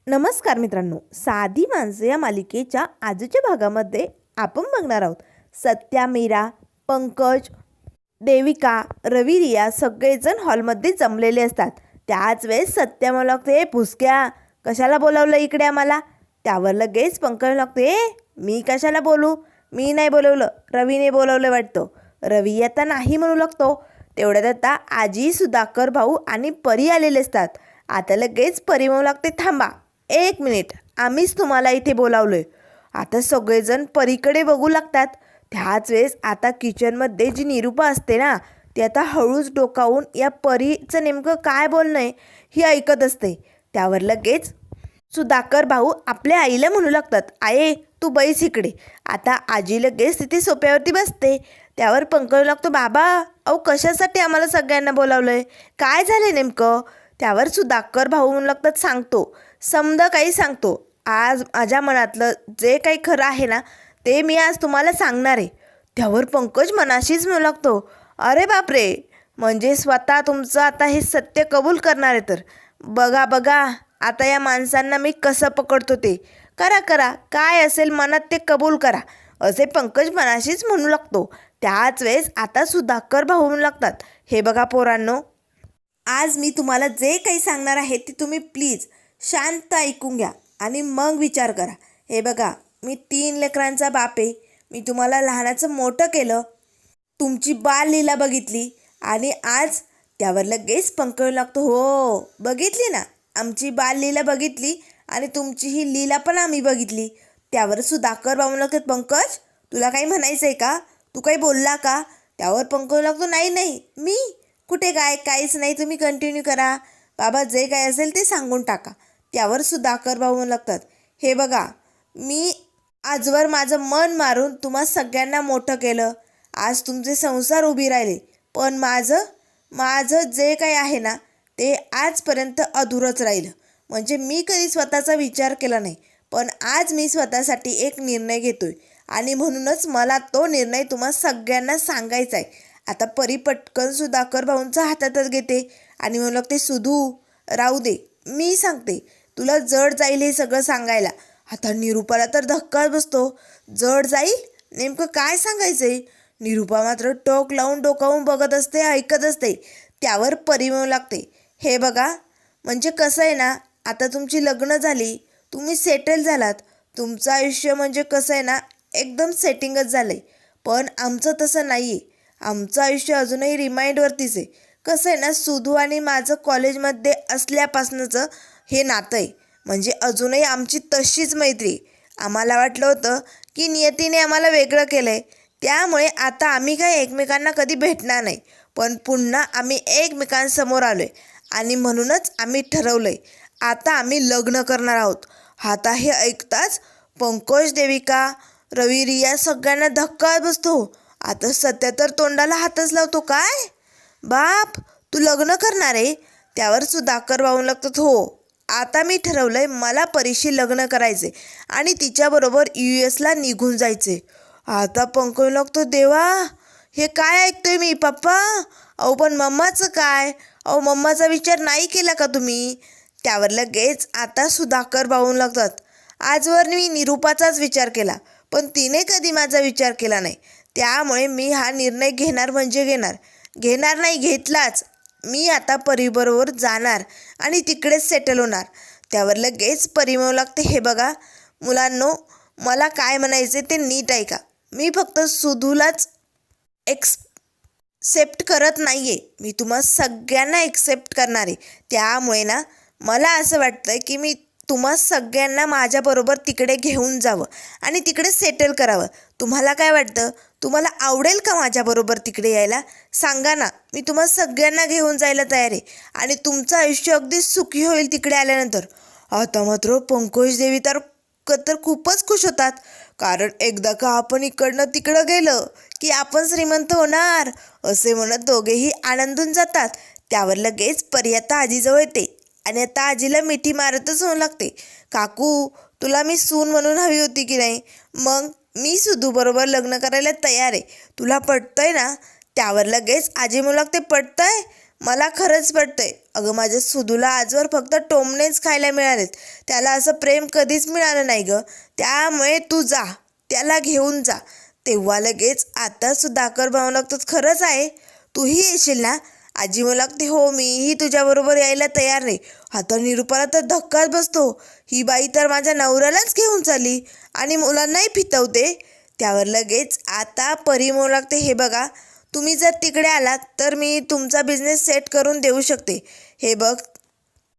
नमस्कार मित्रांनो, साधी माणसं या मालिकेच्या आजच्या भागामध्ये आपण बघणार आहोत. सत्या, मीरा, पंकज, देविका, रवी, रिया सगळेजण हॉलमध्ये जमलेले असतात. त्याच वेळेस सत्या मला लागते, पुसक्या कशाला बोलावलं इकडे आम्हाला. त्यावर लगेच पंकज लागते, मी कशाला बोलू, मी नाही बोलवलं, रवीने बोलवलं वाटतं. रवी आता नाही म्हणू लागतो. तेवढ्यात आता आजी, सुधाकर भाऊ आणि परी आलेले असतात. आता लगेच परी म्हणू लागते, थांबा 1 मिनिट, आम्हीच तुम्हाला इथे बोलावलोय. आता सगळेजण परीकडे बघू लागतात. त्याच वेळेस आता किचनमध्ये जी निरूपा असते ना, ती आता हळूच डोकावून या परीचं नेमकं काय बोलणं आहे ही ऐकत असते. त्यावर लगेच सुधाकर भाऊ आपल्या आईला म्हणू लागतात, आये तू बैस इकडे. आता आजी लगेच तिथे सोप्यावरती बसते. त्यावर पंकज लागतो, बाबा अहो कशासाठी आम्हाला सगळ्यांना बोलावलंय, काय झालं नेमकं. त्यावर सुधाकर भाऊ म्हणू लागतात, सांगतो, समजा काही सांगतो. आज माझ्या मनातलं जे काही खरं आहे ना, ते मी आज तुम्हाला सांगणार आहे. त्यावर पंकज मनाशीच म्हणू लागतो, अरे बापरे, म्हणजे स्वतः तुमचं आता हे सत्य कबूल करणार आहे. तर बघा बघा आता या माणसांना मी कसं पकडतो ते. करा करा, काय असेल मनात ते कबूल करा, असे पंकज मनाशीच म्हणू लागतो. त्याच वेळेस आता सुधाकर भाऊ म्हणू लागतात, हे बघा पोरांनो, आज मी तुम्हाला जे काही सांगणार आहे ते तुम्ही प्लीज शांत ऐकून घ्या आणि मग विचार करा. हे बघा, मी 3 लेकरांचा बाप आहे. मी तुम्हाला लहानाचं मोठं केलं, तुमची बाललीला बघितली आणि आज. त्यावर लगेच पंकज लागतो, हो बघितली ना, आमची बाललीला बघितली आणि तुमची ही लीला पण आम्ही बघितली. त्यावर सुधाकर बाबू लागतात, पंकज तुला काही म्हणायचं आहे का, तू काही बोलला का. त्यावर पंकज लागतो, नाही नाही, मी कुठे काय, काहीच नाही, तुम्ही कंटिन्यू करा, बाबा जे काय असेल ते सांगून टाका. त्यावर सुधाकर भाऊ म्हणू लागतात, हे बघा, मी आजवर माझं मन मारून तुम्हा सगळ्यांना मोठं केलं, आज तुमचे संसार उभी राहिले, पण माझं जे काही आहे ना ते आजपर्यंत अधुरंच राहिलं. म्हणजे मी कधी स्वतःचा विचार केला नाही, पण आज मी स्वतःसाठी एक निर्णय घेतोय आणि म्हणूनच मला तो निर्णय तुम्हा सगळ्यांना सांगायचा आहे. आता परी पटकन सुधाकर भाऊंचा हातातच घेते आणि म्हणू लागते, सुधू राहू दे, मी सांगते, तुला जड जाईल हे सगळं सांगायला. आता निरूपाला तर धक्काच बसतो, जड जाईल, नेमकं काय सांगायचंय. निरूपा मात्र टोक लावून डोकावून बघत असते, ऐकत असते. त्यावर परी म्हणू लागते, हे बघा, म्हणजे कसं आहे ना, आता तुमची लग्न झाली, तुम्ही सेटल झालात, तुमचं आयुष्य म्हणजे कसं आहे ना एकदम सेटिंगच झालं आहे. पण आमचं तसं नाही आहे, आमचं आयुष्य अजूनही रिमाइंडवरतीच आहे. कसं आहे ना, सुधू आणि माझं कॉलेजमध्ये असल्यापासूनचं हे नातं आहे, म्हणजे अजूनही आमची तशीच मैत्री आहे. आम्हाला वाटलं होतं की नियतीने आम्हाला वेगळं केलं आहे, त्यामुळे आता आम्ही काही एकमेकांना कधी भेटणार नाही, पण पुन्हा आम्ही एकमेकांसमोर आलो आहे आणि म्हणूनच आम्ही ठरवलं आहे, आता आम्ही लग्न करणार आहोत. आता हे ऐकताच पंकज, देविका, रवी, रिया सगळ्यांना धक्का बसतो. आता सत्या तर तोंडाला हातच लावतो, काय बाप, तू लग्न करणार आहे. त्यावर सुधाकर भाऊ लागतात, हो आता मी ठरवलंय, मला परीशी लग्न करायचे आणि तिच्याबरोबर US ला निघून जायचे. आता पंकज लागतो, देवा हे काय ऐकतोय मी, पप्पा अहो पण मम्माचं काय, अहो मम्माचा विचार नाही केला का तुम्ही. त्यावर लगेच आता सुधाकर भाऊ लागतात, आजवर मी निरूपाचाच विचार केला, पण तिने कधी माझा विचार केला नाही, त्यामुळे मी हा निर्णय घेणार म्हणजे घेणार नाही, घेतलाच. मी आता परीबरोबर जाणार आणि तिकडेच सेटल होणार. त्यावर लगेच परी म्हणू लागते, हे बघा मुलांनो, मला काय म्हणायचे ते नीट ऐका, मी फक्त सुधूलाच एक्सेप्ट करत नाही आहे, मी तुम्हा सगळ्यांना एक्सेप्ट करणार आहे. त्यामुळे ना मला असं वाटतं की मी तुम्हा सगळ्यांना माझ्याबरोबर तिकडे घेऊन जावं आणि तिकडे सेटल करावं. तुम्हाला काय वाटतं, तुम्हाला आवडेल का माझ्याबरोबर तिकडे यायला, सांगा ना, मी तुम्हा सगळ्यांना घेऊन जायला तयार आहे आणि तुमचं आयुष्य अगदी सुखी होईल तिकडे आल्यानंतर. आता मात्र पंकज, देवी तर खूपच खुश होतात, कारण एकदा का आपण इकडनं तिकडं गेलं की आपण श्रीमंत होणार, असे म्हणत दोघेही आनंदून जातात. त्यावर लगेच परी आता आजीजवळ येते आणि आता आजीला मिठी मारतच होऊ लागते, काकू तुला मी सून म्हणून हवी होती की नाही, मग मी सुधूबरोबर लग्न करायला तयार आहे, तुला पटतंय ना. त्यावर लगेच आजी म्हणू लागते, पटतंय, मला खरंच पटतंय. अगं माझ्या सुदूला आजवर फक्त टोमणेच खायला मिळालेत, त्याला असं प्रेम कधीच मिळालं नाही गं. त्यामुळे तू जा, त्याला घेऊन जा. तेव्हा लगेच आता सुधाकर भाऊ लागतो, खरंच आहे तूही येशील ना? आजी मला लागते, हो मीही तुझ्याबरोबर यायला तयार नाही. आता निरूपाला तर धक्काच बसतो, ही बाई तर माझ्या नवऱ्यालाच घेऊन चालली आणि मुलांनाही फितवते. त्यावर लगेच आता परी म्हणू लागते, हे बघा तुम्ही जर तिकडे आलात तर मी तुमचा बिझनेस सेट करून देऊ शकते. हे बघ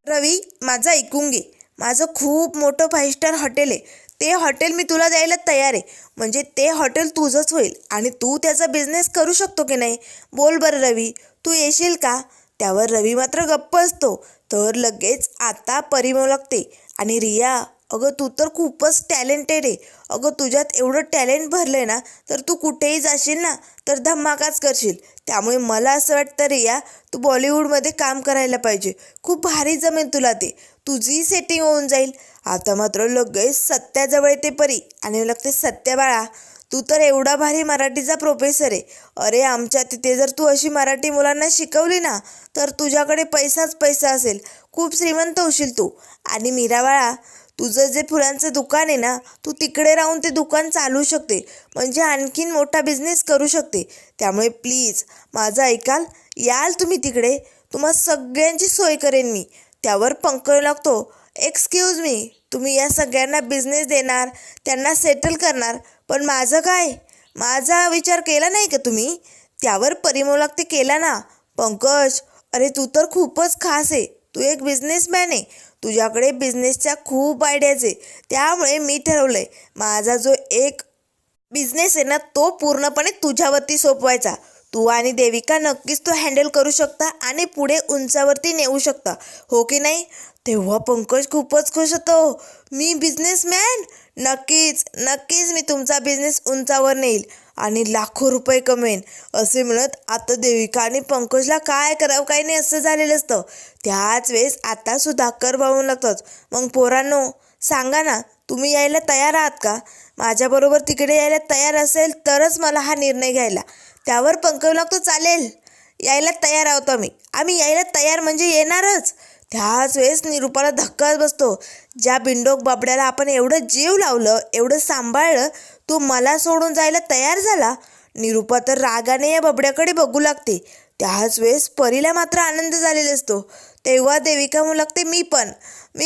रवी, माझं ऐकून घे. माझं खूप मोठं 5 स्टार हॉटेल आहे, ते हॉटेल मी तुला द्यायला तयार आहे. म्हणजे ते हॉटेल तुझंच होईल आणि तू त्याचा बिझनेस करू शकतो की नाही? बोल बरं रवी, तू येशील का? त्यावर रवी मात्र गप्प असतो. तर लगेच आता परी म्हणू लागते, आणि रिया अगं तू तर खूपच टॅलेंटेड आहे. अगं तुझ्यात एवढं टॅलेंट भरलं आहे ना, तर तू कुठेही जाशील ना तर धमाकाच करशील. त्यामुळे मला असं वाटतं रिया, तू बॉलिवूडमध्ये काम करायला पाहिजे. खूप भारी जमेल तुला ते, तुझी सेटिंग होऊन जाईल. आता मात्र लगेच सत्याजवळ येते परी आणि लागते, सत्या बाळा तू तर एवढा भारी मराठीचा प्रोफेसर आहे. अरे आमच्या तिथे जर तू अशी मराठी मुलांना शिकवली ना तर तुझ्याकडे पैसाच पैसा असेल, खूप श्रीमंत होशील तू. आणि मीरा बाळा, तुझं जे फुलांचं दुकान आहे ना, तू तिकडे राहून ते दुकान चालवू शकते, म्हणजे आणखीन मोठा बिझनेस करू शकते. त्यामुळे प्लीज माझं ऐकाल, याल तुम्ही तिकडे, तुम्हा सगळ्यांची सोय करेन मी. त्यावर पंकज लागतो, एक्सक्यूज मी, तुम्ही या सगळ्यांना बिझनेस देणार, त्यांना सेटल करणार, पण माझं काय? माझा विचार केला नाही का तुम्ही? त्यावर परिमळ लागते, केला ना. पंकज, अरे तू तर खूपच खास आहे, तू एक बिझनेसमॅन आहे, तुझ्याकडे बिझनेसच्या खूप आयडियाज आहे. त्यामुळे मी ठरवलं आहे, माझा जो एक बिझनेस आहे ना तो पूर्णपणे तुझ्यावरती सोपवायचा. तू आणि देविका नक्कीच तो हँडल करू शकता आणि पुढे उंचावरती नेऊ शकता, हो की नाही? तेव्हा पंकज खूपच खुश होतो, मी बिझनेसमॅन, नक्कीच नक्कीच मी तुमचा बिझनेस उंचावर नेईल आणि लाखो रुपये कमवेन. असे म्हणत आता देविका आणि पंकजला काय करावं काय नाही असं झालेलं असतं. त्याच वेळेस आता सुधाकर भाऊ लागतात, मग पोरांनो सांगा ना, तुम्ही यायला तयार आहात का? माझ्याबरोबर तिकडे यायला तयार असेल तरच मला हा निर्णय घ्यायला. त्यावर पंकज लागतो, चालेल, यायला तयार आहोत आम्ही यायला तयार म्हणजे येणारच. त्याच वेळेस निरूपाला धक्काच बसतो, ज्या बिंडोक बाबड्याला आपण एवढं जीव लावलं, एवढं सांभाळलं, तो मला सोडून जायला तयार झाला. निरूपा तर रागाने या बबड्याकडे बघू लागते. त्याच वेळेस परीला मात्र आनंद झालेला असतो. तेव्हा देविका म्हणू लागते, मी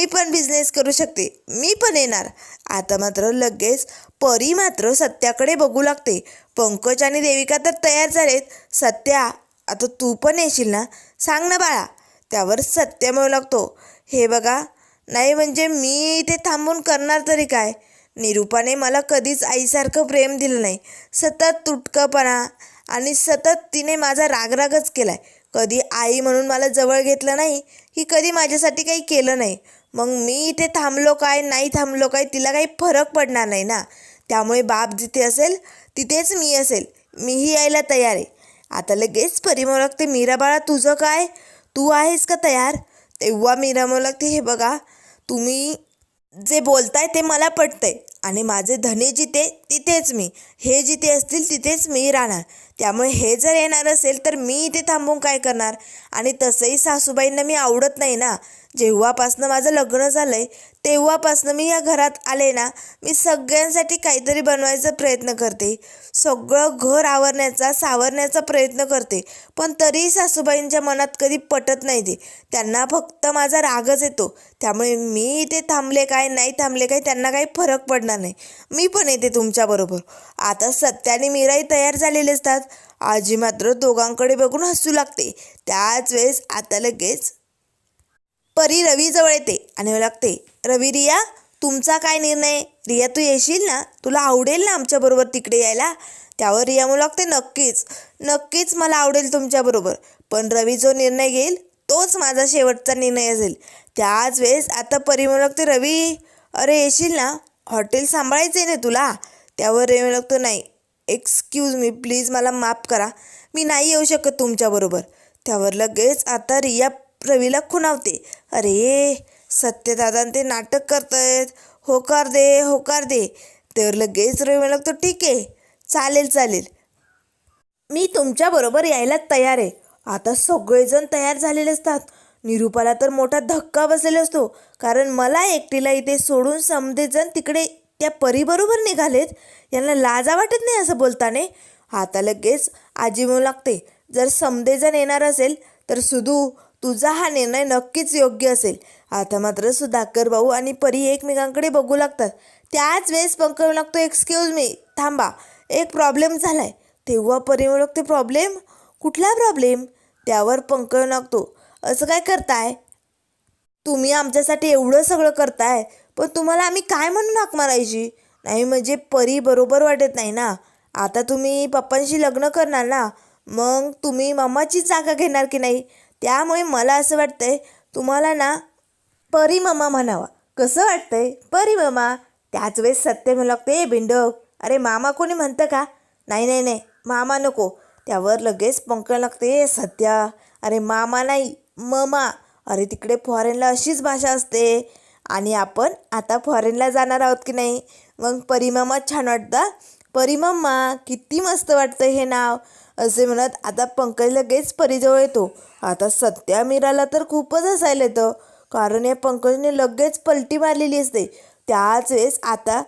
पण बिझनेस करू शकते, मी पण येणार. आता मात्र लगेच परी मात्र सत्याकडे बघू लागते. पंकज आणि देविका तर तयार झालेत. सत्या, आता तू पण येशील ना? सांग ना बाळा. त्यावर सत्य म्हणू लागतो, हे बघा, नाही म्हणजे मी इथे थांबून करणार तरी काय? निरूपाने मला कधीच आईसारखं प्रेम दिलं नाही, सतत तुटकपणा आणि सतत तिने माझा रागरागच केला आहे. कधी आई म्हणून मला जवळ घेतलं नाही, ही कधी माझ्यासाठी काही केलं नाही. मग मी इथे थांबलो काय नाही थांबलो काय तिला काही फरक पडणार नाही ना. त्यामुळे बाप जिथे असेल तिथेच मी असेल, मीही यायला तयार आहे. आता लगेच परिमळ लागते, मीरा बाळा तुझं काय, तू आहेस का तयार? तेव्हा मीरा म्हणू लागते, हे बघा तुम्ही जे बोलताय ते मला पटतंय आणि माझे धने जिथे तिथेच मी, हे जिथे असतील तिथेच मी राहणार. त्यामुळे हे जर येणार असेल तर मी इथे थांबून काय करणार? आणि तसंही सासूबाईंना मी आवडत नाही ना. जेव्हापासनं माझं लग्न झालं आहे तेव्हापासनं मी या घरात आले ना, मी सगळ्यांसाठी काहीतरी बनवायचा प्रयत्न करते, सगळं घर आवरण्याचा सावरण्याचा प्रयत्न करते, पण तरीही सासूबाईंच्या मनात कधी पटत नाही ते, त्यांना फक्त माझा रागच येतो. त्यामुळे मी इथे थांबले काय नाही थांबले काय त्यांना काही फरक पडणार नाही, मी पण येते तुमच्याबरोबर. आता सत्या आणि मीराही तयार झालेले असतात. आजी मात्र दोघांकडे बघून हसू लागते. त्याच वेळेस आता लगेच परी रवीजवळ येते आणि म्हणू लागते, रवी रिया तुमचा काय निर्णय? रिया तू येशील ना, तुला आवडेल ना आमच्याबरोबर तिकडे यायला? त्यावर रिया म्हणू लागते, नक्कीच नक्कीच मला आवडेल तुमच्याबरोबर, पण रवी जो निर्णय घेईल तोच माझा शेवटचा निर्णय असेल. त्याच वेळेस आता परी म्हणू लागते, रवी अरे येशील ना, हॉटेल सांभाळायचं आहे ना तुला? त्यावर रवी म्हणू लागतो, नाही एक्सक्यूज मी, प्लीज मला माफ करा, मी नाही येऊ शकत तुमच्याबरोबर. त्यावर लगेच आता रिया रवीला खुणावते, अरे सत्यदादा ते नाटक करतायत, होकार दे होकार दे. तर लगेच रवी म्हणू लागतो, ठीक आहे, चालेल चालेल, मी तुमच्याबरोबर यायला तयार आहे. आता सगळेजण तयार झालेले असतात. निरूपाला तर मोठा धक्का बसलेला असतो, कारण मला एकटीला इथे सोडून समधेजण तिकडे त्या परीबरोबर निघालेत. यांना लाजा वाटत नाही असं बोलताने. आता लगेच आजी म्हणू लागते, जर समधेजण येणार असेल तर सुधू, तुझा हा निर्णय नक्कीच योग्य असेल. आता मात्र सुधाकर भाऊ आणि परी एकमेकांकडे बघू लागतात. त्याच वेळेस पंकज म्हणू लागतो, एक्सक्यूज मी, थांबा, एक प्रॉब्लेम झालाय. तेव्हा परी म्हणू लागते, प्रॉब्लेम? कुठला प्रॉब्लेम? त्यावर पंकज लागतो, असं काय करताय तुम्ही? आमच्यासाठी एवढं सगळं करताय, पण तुम्हाला आम्ही काय म्हणून हाक मारायची? नाही म्हणजे परी बरोबर वाटत नाही ना. आता तुम्ही पप्पांशी लग्न करणार ना, मग तुम्ही मम्माची जागा घेणार की नाही? त्यामुळे मला असं वाटतंय तुम्हाला ना परी मम्मा म्हणावा. कसं वाटतंय परी मम्मा? त्याच वेळेस सत्य म्हणू लागते, बिंडक, अरे मामा कोणी म्हणतं का? नाही नाही नाही, मामा नको. त्यावर लगेच पंकज लागते, सत्या, अरे मामा नाही, ममा. अरे तिकडे फॉरेनला अशीच भाषा असते आणि आपण आता फॉरेनला जाणार आहोत की नाही, मग परीमामा छान वाटतं. परीमम्मा, किती मस्त वाटतं हे नाव, असे म्हणत आता पंकज लगेच परीजवळ येतो. आता सत्या मीराला तर खूपच हसायला येतं, कारण या पंकजने लगेच पलटी मारलेली असते. त्याच वेळेस आता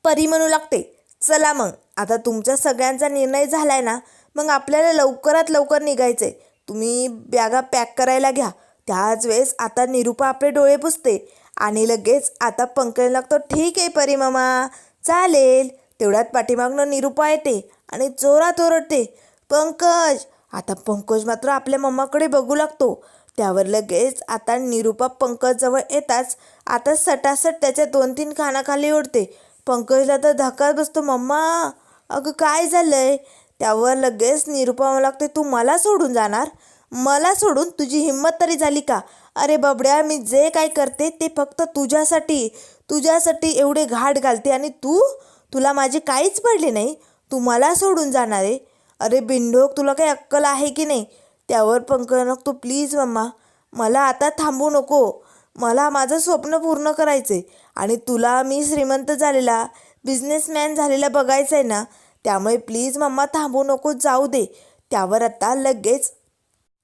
परी म्हणू लागते, चला मग आता तुमच्या सगळ्यांचा निर्णय झालाय ना, मग आपल्याला लवकरात लवकर निघायचंय. तुम्ही बॅगा पॅक करायला घ्या. त्याच वेळेस आता निरूपा आपले डोळे पुसते आणि लगेच आता पंकज लागतो, ठीक आहे परी मामा, चालेल. तेवढ्यात पाठीमागनं निरूपा येते आणि जोरात ओरडते, पंकज. आता पंकज मात्र आपल्या मम्माकडे बघू लागतो. त्यावर लगेच आता निरूपा पंकजजवळ येताच आता सटासट त्याच्या 2-3 कानाखाली ओढते. पंकजला तर धक्का बसतो, मम्मा अगं काय झालंय? त्यावर लगेच निरूपा म्हणू लागते, तू मला सोडून जाणार? मला सोडून? तुझी हिंमत तरी झाली का? अरे बबड्या, मी जे काय करते ते फक्त तुझ्यासाठी, तुझ्यासाठी एवढे घाट घालते आणि तुला माझी काहीच पडली नाही, तू मला सोडून जाणार आहे? अरे बिंडोक, तुला काही अक्कल आहे की नाही? त्यावर पंकज तू प्लीज मम्मा, मला आता थांबू नको. मला माझं स्वप्न पूर्ण करायचं आहे आणि तुला मी श्रीमंत झालेला, बिझनेसमॅन झालेला बघायचं आहे ना, त्यामुळे प्लीज मम्मा थांबू नको, जाऊ दे. त्यावर आता लगेच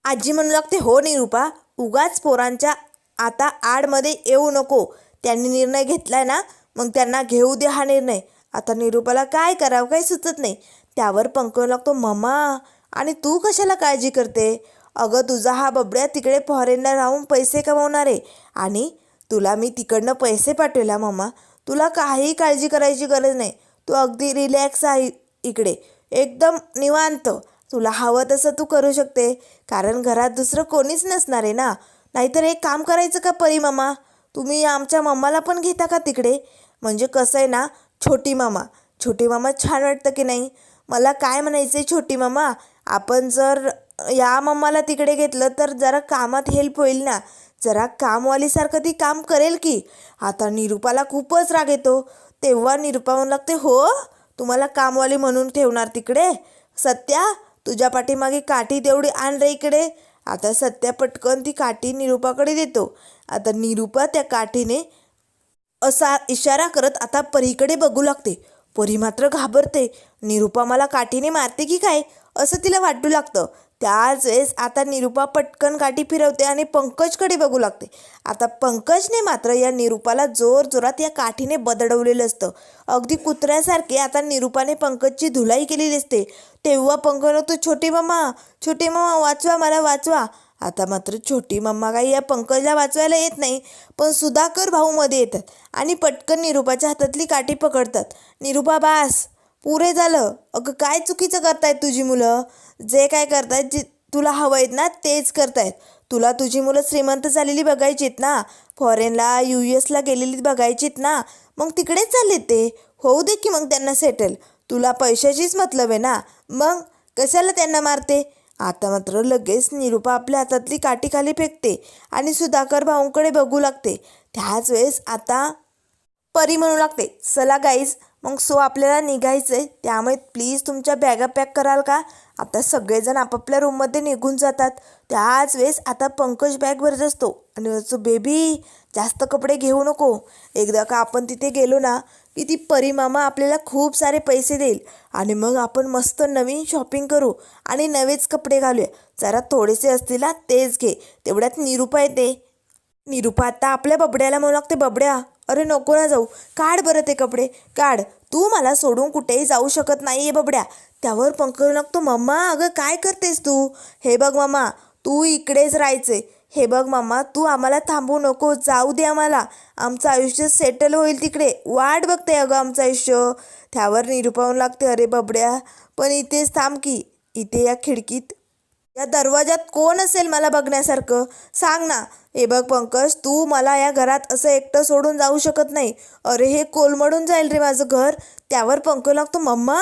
आजी म्हणू लागते, हो निरूपा, उगाच पोरांच्या आता आडमध्ये येऊ नको. त्यांनी निर्णय घेतलाय ना, मग त्यांना घेऊ दे हा निर्णय. आता निरूपाला काय करावं काही सुचत नाही. त्यावर पंकज लागतो, मम्मा आणि तू कशाला काळजी करते? अगं तुझा हा बबड्या तिकडे फॉरेनला राहून पैसे कमवणार आहे आणि तुला मी तिकडनं पैसे पाठवला मम्मा. तुला काही काळजी करायची गरज नाही. तू अगदी रिलॅक्स आहे इकडे, एकदम निवांत. तुला हवं तसं तू करू शकते, कारण घरात दुसरं कोणीच नसणार आहे ना. नाहीतर एक काम करायचं का परी मामा, तुम्ही आमच्या मम्माला पण घेता का तिकडे? म्हणजे कसं आहे ना, छोटी मामा छान वाटतं की नाही? मला काय म्हणायचं आहे छोटी मामा, आपण जर या मम्माला तिकडे घेतलं तर जरा कामात हेल्प होईल ना, जरा कामवालीसारखं ती काम करेल की. आता निरूपाला खूपच राग येतो. तेव्हा निरूपा म्हणू लागते, हो तुम्हाला कामवाली म्हणून ठेवणार तिकडे? सत्या, तुझ्या पाठीमागे काठी तेवढी आण रे इकडे. आता सत्या पटकन ती काठी निरूपाकडे देतो. आता निरूपा त्या काठीने असा इशारा करत आता परीकडे बघू लागते. परी मात्र घाबरते, निरूपा मला काठीने मारते की काय असं तिला वाटू लागतं. त्याच वेळेस आता निरूपा पटकन काठी फिरवते आणि पंकजकडे बघू लागते. आता पंकजने मात्र या निरूपाला जोरात या काठीने बदडवलेलं असतं. अगदी कुत्र्यासारखे आता निरूपाने पंकजची धुलाई केलेली असते. तेव्हा पंकज तो, छोटी मम्मा वाचवा, मला वाचवा. आता मात्र छोटी मम्मा काही या पंकजला वाचवायला येत नाही, पण सुधाकर भाऊ मध्ये येतात आणि पटकन निरूपाच्या हातातली काठी पकडतात. निरूपा बास, पुरे झालं. अगं काय चुकीचं करतायत तुझी मुलं? जे काय करतायत, जे तुला हवं आहेत ना तेच करतायत. तुला तुझी मुलं श्रीमंत झालेली बघायचीत ना, फॉरेनला US ला गेलेली बघायचीत ना, मग तिकडेच चाललेत ते. होऊ दे की मग त्यांना सेटल. तुला पैशाचीच मतलब आहे ना, मग कशाला त्यांना मारते? आता मात्र लगेच निरूपा आपल्या हातातली काठी खाली फेकते आणि सुधाकर भाऊंकडे बघू लागते. त्याच वेळेस आता परी म्हणू लागते, चला गाईज, मग आपल्याला निघायचं आहे, त्यामुळे प्लीज तुमच्या बॅगा पॅक कराल का? आता सगळेजण आपापल्या रूममध्ये निघून जातात. त्याच वेळेस आता पंकज बॅग भरत असतो आणि बेबी जास्त कपडे घेऊ नको. एकदा का आपण तिथे गेलो ना की ती परी मामा आपल्याला खूप सारे पैसे देईल आणि मग आपण मस्त नवीन शॉपिंग करू आणि नवेच कपडे घालूया. जरा थोडेसे असतील ना तेच घे. तेवढ्यात निरूपा येते. निरूपा आता आपल्या बबड्याला म्हणू लागते, बबड्या अरे नको ना जाऊ, काढ बरं ते कपडे काढ, तू मला सोडून कुठेही जाऊ शकत नाही आहे बबड्या. त्यावर पंकज लागतो, मम्मा अगं काय करतेस तू, हे बघ मम्मा तू इकडेच राहायचे, हे बघ मम्मा तू आम्हाला थांबवू नको, जाऊ दे आम्हाला, आमचं आयुष्य सेटल होईल तिकडे, वाट बघते अगं आमचं आयुष्य. त्यावर निरूपा म्हणू लागते, अरे बबड्या पण इथेच थांब की, इथे या खिडकीत या दरवाजात कोण असेल मला बघण्यासारखं, सांग ना. हे बघ पंकज तू मला या घरात असं एकटं सोडून जाऊ शकत नाही, अरे हे कोलमडून जाईल रे माझं घर. त्यावर पंकज लागतो, मम्मा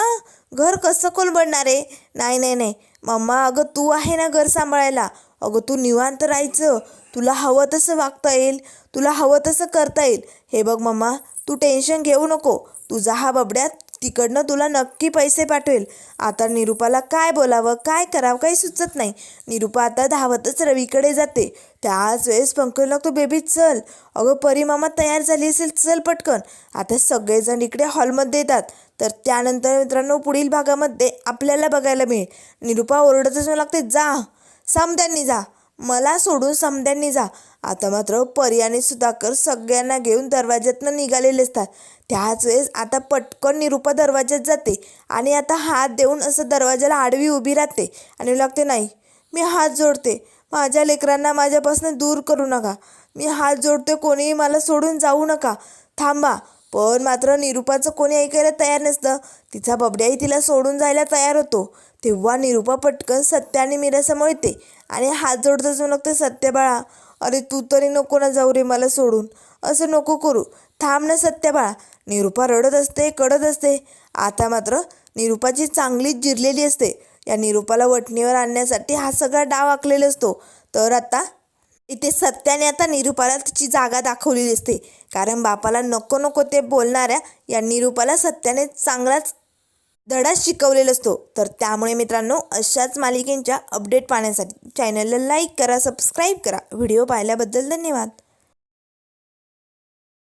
घर कसं कोलमडणार आहे, नाही नाही नाही मम्मा, अगं तू आहे ना घर सांभाळायला, अगं तू निवांत राहायचं, तुला हवं तसं वागता येईल, तुला हवं तसं करता येईल. हे बघ मम्मा तू टेन्शन घेऊ नको, तुझा हा बबड्या तिकडनं तुला नक्की पैसे पाठवेल. आता निरूपाला काय बोलावं काय करावं काही सुचत नाही. निरूपा आता धावतच रवीकडे जाते. त्याच वेळेस पंकज लागतो, बेबी चल, अगं परी मामा तयार झाली असेल, चल पटकन. आता सगळेजण इकडे हॉलमध्ये येतात. तर त्यानंतर मित्रांनो पुढील भागामध्ये आपल्याला बघायला मिळेल निरूपा ओरडतच लागते, जा समद्यांनी जा, मला सोडून समद्यांनी जा. आता मात्र परी आणि सुधाकर सगळ्यांना घेऊन दरवाज्यातनं निघालेले असतात. त्याच वेळेस आता पटकन निरूपा दरवाज्यात जाते आणि आता हात देऊन असं दरवाजाला आडवी उभी राहते आणि लागते, नाही मी हात जोडते, माझ्या लेकरांना माझ्यापासून दूर करू नका, मी हात जोडते, कोणीही मला सोडून जाऊ नका, थांबा. पण मात्र निरूपाचं कोणी ऐकायला तयार नसतं. तिचा बबड्याही तिला सोडून जायला तयार होतो. तेव्हा निरूपा पटकन सत्य आणि मीरासमोर येते आणि हात जोडतच लागते, सत्य बाळा अरे तू तरी नको ना जाऊ रे मला सोडून, असं नको करू, थांब ना सत्य बाळा. निरूपा रडत असते कडत असते. आता मात्र निरूपाची चांगलीच जिरलेली असते. या निरूपाला वठणीवर आणण्यासाठी हा सगळा डाव आखलेला असतो. तर आता इथे सत्याने आता निरूपाला तिची जागा दाखवलेली असते. कारण बापाला नको नको ते बोलणाऱ्या या निरूपाला सत्याने चांगलाच धडा शिकवलेला असतो. तर त्यामुळे मित्रांनो अशाच मालिकेंच्या अपडेट पाहण्यासाठी चॅनलला लाईक करा, सबस्क्राईब करा. व्हिडिओ पाहिल्याबद्दल धन्यवाद.